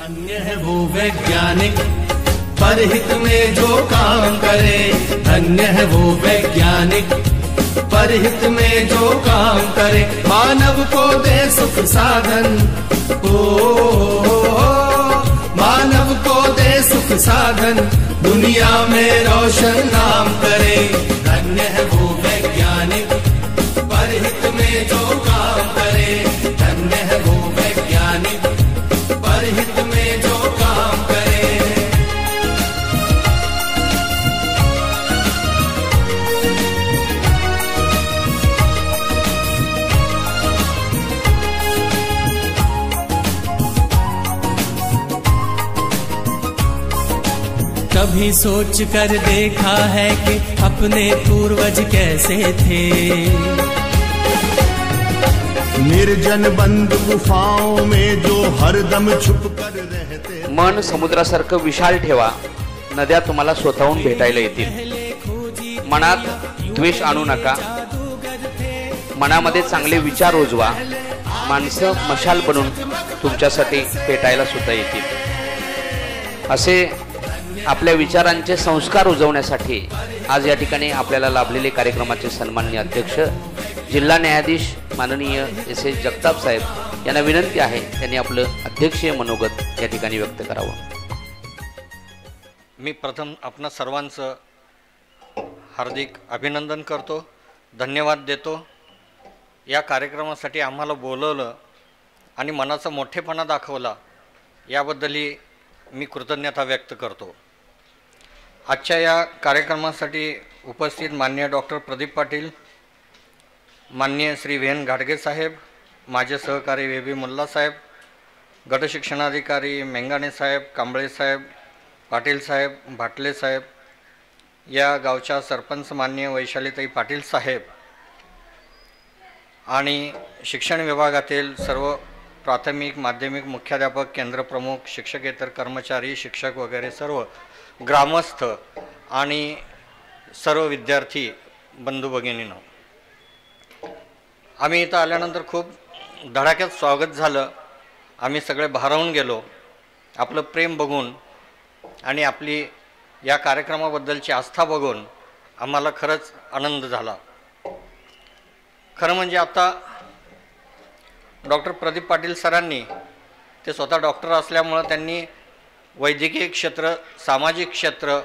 धन्य है वो वैज्ञानिक परहित में जो काम करे, धन्य है वो वैज्ञानिक परहित में जो काम करे, मानव को दे सुख साधन, ओ मानव को दे सुख साधन, दुनिया में रोशन नाम करे। धन्य है वो वैज्ञानिक परहित में जो काम करे, धन्य है वो वैज्ञानिक परहित में जो काम करे। कभी सोच कर देखा है कि अपने पूर्वज कैसे थे, निर्जन बंद गुफाओं में जो हरदम छुप कर रहते। मन समुद्रासारखं विशाल ठेवा, नद्या तुम्हाला स्वतःहून भेटायला येतील। मनात द्वेष आणू नका, मनामध्ये चांगले विचार रुजवा, माणसं मशाल बनून तुमच्यासाठी पेटायला सुद्धा येतील। असे आपल्या विचारांचे संस्कार रुजवण्यासाठी आज या ठिकाणी आपल्याला लाभलेले कार्यक्रमाचे सन्माननीय अध्यक्ष जिल्हा न्यायाधीश माननीय एस जगताप साहेब यांना विनंती आहे त्यांनी आपलं अध्यक्षीय मनोगत या ठिकाणी व्यक्त करावं। मी प्रथम आपणा सर्वांचं हार्दिक अभिनंदन करतो, धन्यवाद देतो। या कार्यक्रमासाठी आम्हाला बोलवलं आणि मनाचा मोठेपणा दाखवला याबद्दलही मी कृतज्ञता व्यक्त करतो। आजच्या या कार्यक्रमासाठी उपस्थित माननीय डॉक्टर प्रदीप पाटील, माननीय श्री व्ही.एन. घाटगे साहेब, माझे सहकारी वे.बी. मुल्ला साहेब, गट शिक्षणाधिकारी मेंगाणे साहेब, कांबळे साहेब, पाटील साहेब, भाटले साहेब, या गावच्या सरपंच माननीय वैशालीताई पाटील साहेब आणि शिक्षण विभागातील सर्व प्राथमिक माध्यमिक मुख्याध्यापक, केंद्र प्रमुख, शिक्षकेतर कर्मचारी, शिक्षक वगैरे सर्व ग्रामस्थ आणि सर्व विद्यार्थी बंधू भगिनींनो, आम्ही इथं आल्यानंतर खूप धडाक्यात स्वागत झालं। आम्ही सगळे भारावून गेलो आपलं प्रेम बघून आणि आपली या कार्यक्रमाबद्दलची आस्था बघून आम्हाला खरंच आनंद झाला। खरं म्हणजे आता डॉक्टर प्रदीप पाटील सरांनी, ते स्वतः डॉक्टर असल्यामुळं त्यांनी वैद्यकीय क्षेत्र, सामाजिक क्षेत्र,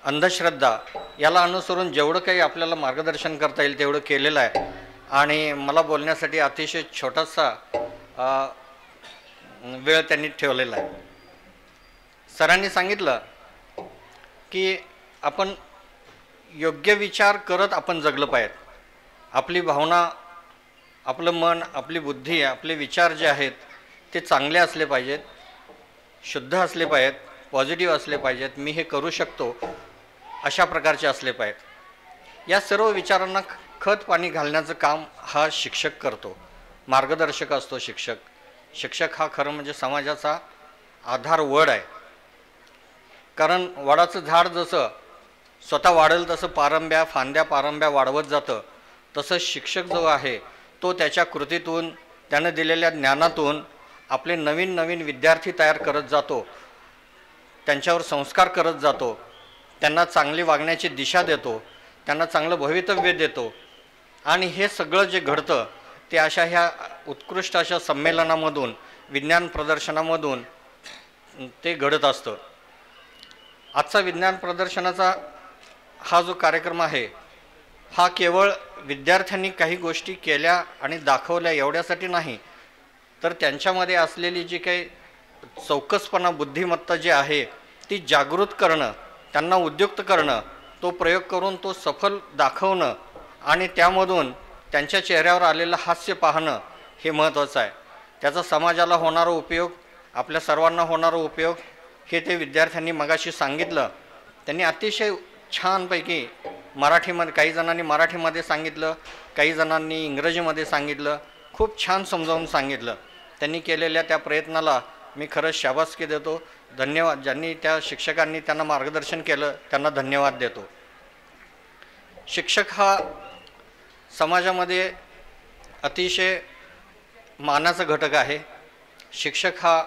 अंधश्रद्धा याला अनुसरून जेवढं काही आपल्याला मार्गदर्शन करता येईल तेवढं केलेलं आहे आणि मला बोलण्यासाठी अतिशय छोटासा वेळ त्यांनी ठेवलेला आहे। सरांनी सांगितलं की आपण योग्य विचार करत आपण जगलं पाहिजे। आपली भावना, आपलं मन, आपली बुद्धी, आपले विचार जे आहेत ते चांगले असले पाहिजेत, शुद्ध असले पाहिजेत, पॉझिटिव्ह असले पाहिजेत, मी हे करू शकतो अशा प्रकारचे असले पाहिजेत। या सर्व विचारांना खत पाणी घालण्याचं काम हा शिक्षक करतो, मार्गदर्शक असतो शिक्षक। शिक्षक हा खरं म्हणजे समाजाचा आधार वड आहे, कारण वडाचं झाड जसं स्वतः वाढेल तसं पारंब्या, फांद्या पारंब्या वाढवत जातं, तसं शिक्षक जो आहे तो त्याच्या कृतीतून, त्यानं दिलेल्या ज्ञानातून आपले नवीन नवीन विद्यार्थी तयार करत जातो, त्यांच्यावर संस्कार करत जातो, त्यांना चांगली वागण्याची दिशा देतो, त्यांना चांगलं भवितव्य देतो आणि हे सगळं जे घडतं ते अशा ह्या उत्कृष्ट अशा संमेलनामधून, विज्ञान प्रदर्शनामधून ते घडत असतं। आजचा विज्ञान प्रदर्शनाचा हा जो कार्यक्रम आहे हा केवळ विद्यार्थ्यांनी काही गोष्टी केल्या आणि दाखवल्या एवढ्यासाठी नाही, तर त्यांच्यामध्ये असलेली जी काही चौकसपणा, बुद्धिमत्ता जी आहे ती जागृत करणं, त्यांना उद्युक्त करणं, तो प्रयोग करून तो सफल दाखवणं आणि त्यामधून त्यांच्या चेहऱ्यावर आलेलं हास्य पाहणं हे महत्त्वाचं आहे। त्याचा समाजाला होणारा उपयोग, आपल्या सर्वांना होणारा उपयोग हे ते विद्यार्थ्यांनी मगाशी सांगितलं। त्यांनी अतिशय छानपैकी मराठीमध्ये, काही जणांनी मराठीमध्ये सांगितलं, काही जणांनी इंग्रजीमध्ये सांगितलं, खूप छान समजावून सांगितलं। त्यांनी केलेल्या त्या प्रयत्नाला मी खरंच शाबासकी देतो, धन्यवाद। ज्यांनी त्या शिक्षकांनी त्यांना मार्गदर्शन केलं त्यांना धन्यवाद देतो। शिक्षक हा समाजामध्ये अतिशय मानाचा घटक आहे। शिक्षक हा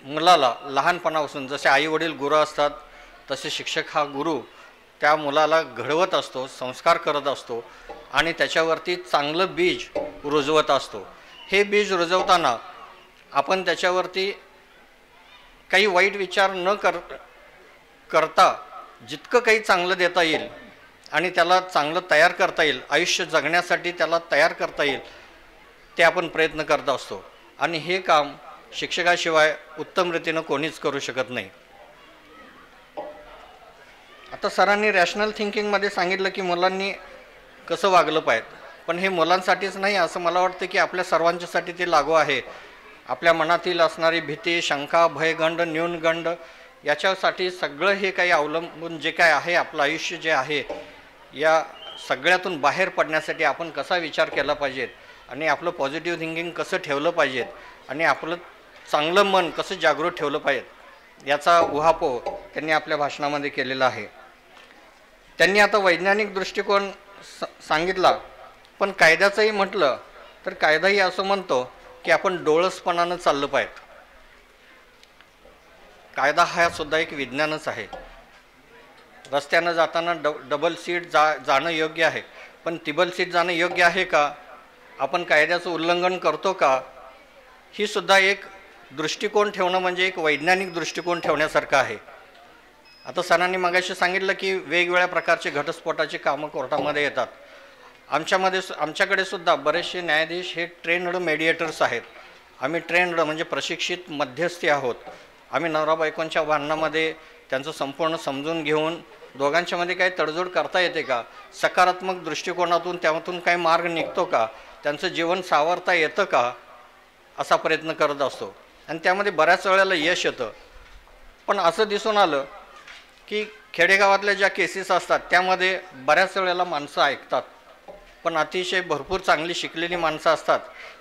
मुलाला लहानपणापासून जसे आई वडील गुरु असतात तसे शिक्षक हा गुरु त्या मुलाला घडवत असतो, संस्कार करत असतो आणि त्याच्यावरती चांगलं बीज रुजवत असतो. हे बीज रुजवताना आपण त्याच्यावरती काही वाईट विचार न करता जितकं काही चांगलं देता येईल आणि त्याला चांगलं तयार करता येईल, आयुष्य जगण्यासाठी त्याला तयार करता येईल, ते आपण प्रयत्न करत असतो. आणि हे काम शिक्षकाशिवाय उत्तम रीतीनं कोणीच करू शकत नाही. आता सरांनी रॅशनल थिंकिंगमध्ये सांगितलं की मुलांनी कसं वागलं पाहिजे, पण हे मुलांसाठीच नाही असं मला वाटतं की आपल्या सर्वांच्यासाठी ते लागू आहे. आपल्या मनातील असणारी भीती, शंका, भयगंड, न्यूनगंड याच्यासाठी सगळं हे काही अवलंबून जे काय आहे, आपलं आयुष्य जे आहे, या सगळ्यातून बाहेर पडण्यासाठी आपण कसा विचार केला पाहिजे आणि आपलं पॉझिटिव्ह थिंकिंग कसं ठेवलं पाहिजे आणि आपलं चांगलं मन कसं जागृत ठेवलं पाहिजे याचा उहापोह त्यांनी आपल्या भाषणामध्ये केलेला आहे. त्यांनी आता वैज्ञानिक दृष्टिकोन सांगितला, पण कायद्याचंही म्हटलं तर कायदाही असं म्हणतो की आपण डोळसपणानं चाललं पाहिजे. कायदा हा सुद्धा एक विज्ञानच आहे. रस्त्यानं जाताना डबल सीट जाणं योग्य आहे, पण तिबल सीट जाणं योग्य आहे का? आपण कायद्याचं उल्लंघन करतो का? ही सुद्धा एक दृष्टिकोन ठेवणं म्हणजे एक वैज्ञानिक दृष्टिकोन ठेवण्यासारखं आहे. आता सरांनी मगाशी सांगितलं की वेगवेगळ्या प्रकारचे घटस्फोटाची कामं कोर्टामध्ये येतात. आमच्याकडे सुद्धा बरेचसे न्यायाधीश हे ट्रेन्ड मेडिएटर्स आहेत. आम्ही ट्रेन्ड म्हणजे प्रशिक्षित मध्यस्थी आहोत. आम्ही नवरा बायकोंच्या भांडणामध्ये त्यांचं संपूर्ण समजून घेऊन दोघांच्यामध्ये काही तडजोड करता येते का, सकारात्मक दृष्टिकोनातून त्यातून काही मार्ग निघतो का, त्यांचं जीवन सावरता येतं का, असा प्रयत्न करत असतो. आणि त्यामध्ये बऱ्याच वेळेला यश येतं. पण असं दिसून आलं की खेडेगावातल्या ज्या केसेस असतात त्यामध्ये बऱ्याच वेळेला माणसं ऐकतात, पण अतिशय भरपूर चांगली शिकलेली माणसं असतात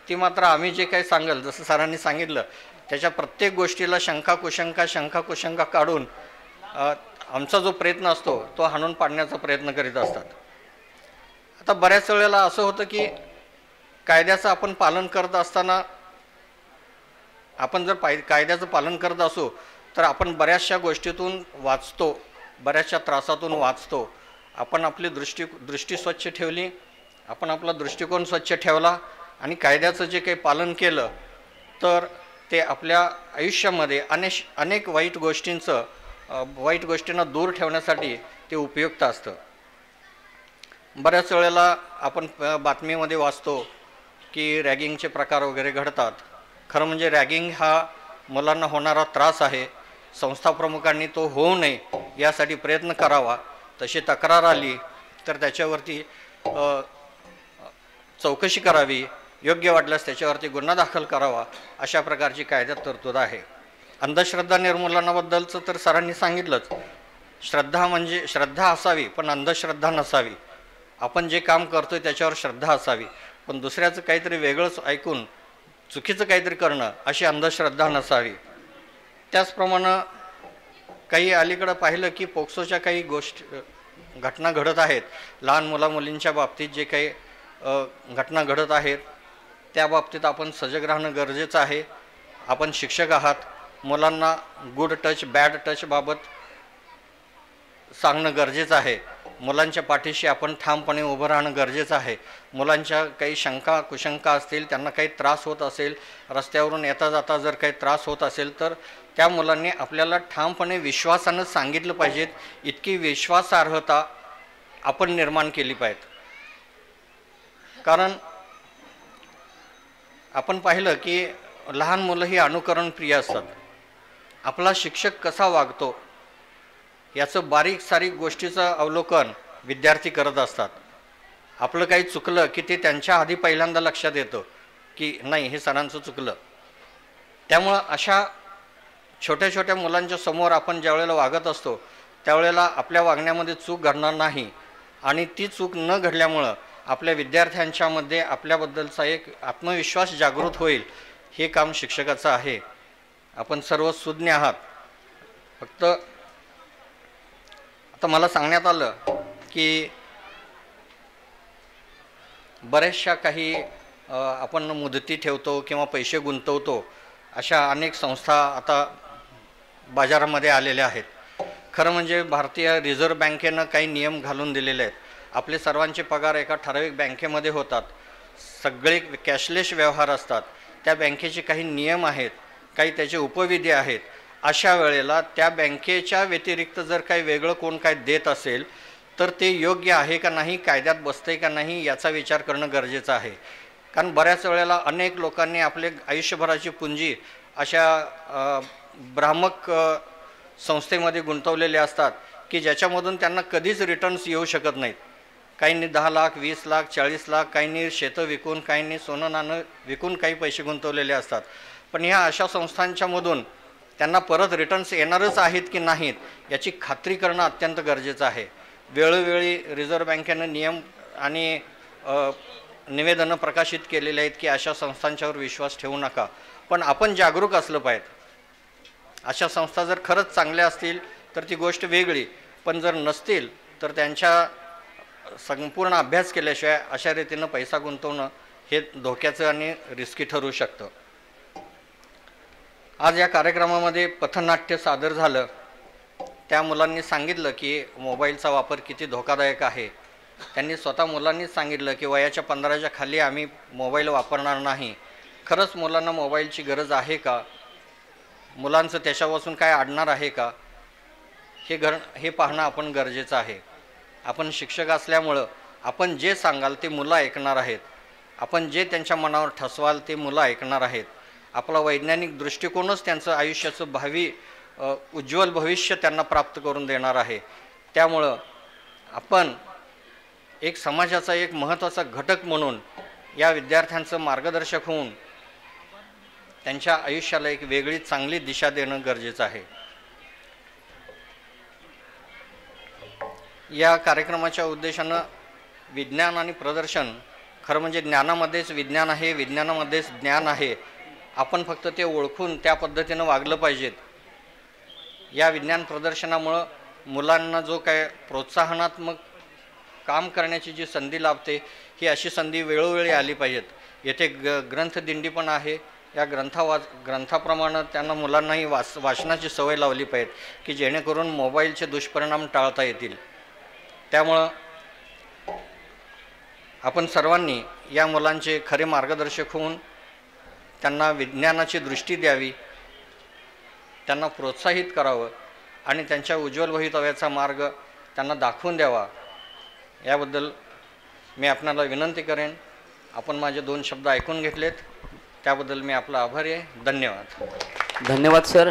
ती मात्र आम्ही जे काही सांगेल, जसं सरांनी सांगितलं, त्याच्या प्रत्येक गोष्टीला शंका कुशंका काढून आमचा जो प्रयत्न असतो तो हाणून पाडण्याचा प्रयत्न करीत असतात. आता बऱ्याच वेळेला असं होतं की कायद्याचं आपण पालन करत असताना, आपण जर कायद्याचं पालन करत असू तर आपण बऱ्याचशा गोष्टीतून वाचतो, बऱ्याचशा त्रासातून वाचतो. आपण आपली दृष्टी स्वच्छ ठेवली, आपण आपला दृष्टिकोन स्वच्छ ठेवला आणि कायद्याचं जे काही पालन केलं तर ते आपल्या आयुष्यामध्ये अनेक वाईट गोष्टींना दूर ठेवण्यासाठी ते उपयुक्त असतं. बऱ्याच वेळेला आपण बातमीमध्ये वाचतो की रॅगिंगचे प्रकार वगैरे घडतात. खरं म्हणजे रॅगिंग हा मुलांना होणारा त्रास आहे. संस्था प्रमुखांनी तो होऊ नये यासाठी प्रयत्न करावा. तशी तक्रार आली तर त्याच्यावरती चौकशी करावी, योग्य वाटल्यास त्याच्यावरती गुन्हा दाखल करावा, अशा प्रकारची कायद्यात तरतूद आहे. अंधश्रद्धा निर्मूलनाबद्दलचं तर सरांनी सांगितलंच. श्रद्धा असावी पण अंधश्रद्धा नसावी. आपण जे काम करतोय त्याच्यावर श्रद्धा असावी, पण दुसऱ्याचं काहीतरी वेगळंच ऐकून चुकीचं काहीतरी करणं अशी अंधश्रद्धा नसावी. त्याचप्रमाणे काही अलीकडं पाहिलं की पोक्सोच्या काही घटना घडत आहेत. लहान मुलींच्या बाबतीत जे काही घटना घडत आहेत त्या बाबतीत आपण सजग राहणं गरजेचं आहे. आपण शिक्षक आहात, मुलांना गुड टच बॅड टच बाबत सांगणं गरजेचं आहे. मुलांच्या पाठीशी आपण ठामपणे उभं राहणं गरजेचं आहे. मुलांच्या काही शंका कुशंका असतील, त्यांना काही त्रास होत असेल, रस्त्यावरून येता जाता जर काही त्रास होत असेल तर त्या मुलांनी आपल्याला ठामपणे विश्वासानं सांगितलं पाहिजेत. इतकी विश्वासार्हता आपण निर्माण केली पाहिजे. कारण आपण पाहिलं की लहान मुलं ही अनुकरण प्रिय असतात. आपला शिक्षक कसा वागतो याचं बारीक सारीक गोष्टीचं अवलोकन विद्यार्थी करत असतात. आपलं काही चुकलं की ते त्यांच्या आधी पहिल्यांदा लक्षात येतं की नाही, हे सरांचं चुकलं. त्यामुळं अशा छोट्या छोट्या मुलांच्या समोर आपण ज्यावेळेला वागत असतो त्यावेळेला आपल्या वागण्यामध्ये चूक घडणार नाही आणि ती चूक न घडल्यामुळं आपल्या विद्यार्थ्यांच्यामध्ये आपल्याबद्दलचा एक आत्मविश्वास जागृत होईल. हे काम शिक्षकाचं आहे. आपण सर्व सुज्ञ आहात. फक्त आता मला सांगण्यात आलं की बऱ्याचशा काही आपण मुदती ठेवतो किंवा पैसे गुंतवतो अशा अनेक संस्था आता बाजारामध्ये आलेल्या आहेत. खरं म्हणजे भारतीय रिझर्व्ह बँकेनं काही नियम घालून दिलेले आहेत. आपले सर्वांचे पगार एका ठराविक बँकेमध्ये होतात, सगळे कॅशलेस व्यवहार असतात. त्या बँकेचे काही नियम आहेत, काही त्याचे उपविधी आहेत. अशा वेळेला त्या बँकेच्या व्यतिरिक्त जर काही वेगळं कोण काय देत असेल तर ते योग्य आहे का नाही, कायद्यात बसते का नाही याचा विचार करणं गरजेचं आहे. कारण बऱ्याच वेळेला अनेक लोकांनी आपले आयुष्यभराची पुंजी अशा भ्रामक संस्थेमध्ये गुंतवलेले असतात की ज्याच्यामधून त्यांना कधीच रिटर्न्स येऊ शकत नाहीत. काहींनी 10 लाख, 20 लाख, 40 लाख, काहींनी शेतं विकून, काहींनी सोनं नाणं विकून काही पैसे गुंतवलेले असतात. पण ह्या अशा संस्थांच्यामधून त्यांना परत रिटर्न्स येणारच आहेत की नाहीत याची खात्री करणं अत्यंत गरजेचं आहे. वेळोवेळी रिझर्व्ह बँकेनं नियम आणि निवेदनं प्रकाशित केलेले आहेत की अशा संस्थांच्यावर विश्वास ठेवू नका. पण आपण जागरूक असलं पाहिजे. अशा संस्था जर खरंच चांगल्या असतील तर ती गोष्ट वेगळी, पण जर नसतील तर त्यांच्या संपूर्ण अभ्यास केल्याशिवाय अशा रीतीनं पैसा गुंतवणं हे धोक्याचं आणि रिस्की ठरू शकतं. आज या कार्यक्रमामध्ये पथनाट्य सादर झालं. त्या मुलांनी सांगितलं की मोबाईलचा वापर किती धोकादायक आहे. त्यांनी स्वतः मुलांनीच सांगितलं की वयाच्या 15च्या खाली आम्ही मोबाईल वापरणार नाही. खरंच मुलांना मोबाईलची गरज आहे का, मुलांचं त्याच्यापासून काय अडणार आहे का, हे पाहणं आपण गरजेचं आहे. आपण शिक्षक असल्यामुळं आपण जे सांगाल ते मुलं ऐकणार आहेत. आपण जे त्यांच्या मनावर ठसवाल ते मुलं ऐकणार आहेत. आपला वैज्ञानिक दृष्टिकोनच त्यांचं आयुष्याचं भावी उज्ज्वल भविष्य त्यांना प्राप्त करून देणार आहे. त्यामुळं आपण एक समाजाचा एक महत्त्वाचा घटक म्हणून या विद्यार्थ्यांचं मार्गदर्शक होऊन त्यांच्या आयुष्याला एक वेगळी चांगली दिशा देणं गरजेचं आहे. या कार्यक्रमाच्या उद्देशानं विज्ञान आणि प्रदर्शन, खरं म्हणजे ज्ञानामध्येच विज्ञान आहे, विज्ञानामध्येच ज्ञान आहे. आपण फक्त ते ओळखून त्या पद्धतीनं वागलं पाहिजेत. या विज्ञान प्रदर्शनामुळं मुलांना जो काय प्रोत्साहनात्मक काम करण्याची जी संधी लाभते ही अशी संधी वेळोवेळी आली पाहिजेत. येथे ग्रंथदिंडी पण आहे. या ग्रंथाप्रमाणे त्यांना मुलांनाही वाचनाची सवय लावली पाहिजे की जेणेकरून मोबाईलचे दुष्परिणाम टाळता येतील. त्यामुळं आपण सर्वांनी या मुलांचे खरे मार्गदर्शक होऊन त्यांना विज्ञानाची दृष्टी द्यावी, त्यांना प्रोत्साहित करावं आणि त्यांच्या उज्ज्वल भवितव्याचा मार्ग त्यांना दाखवून द्यावा. याबद्दल मी आपणाला विनंती करेन. आपण माझे 2 शब्द ऐकून घेतलेत त्याबद्दल मी आपला आभारी आहे. धन्यवाद. धन्यवाद सर.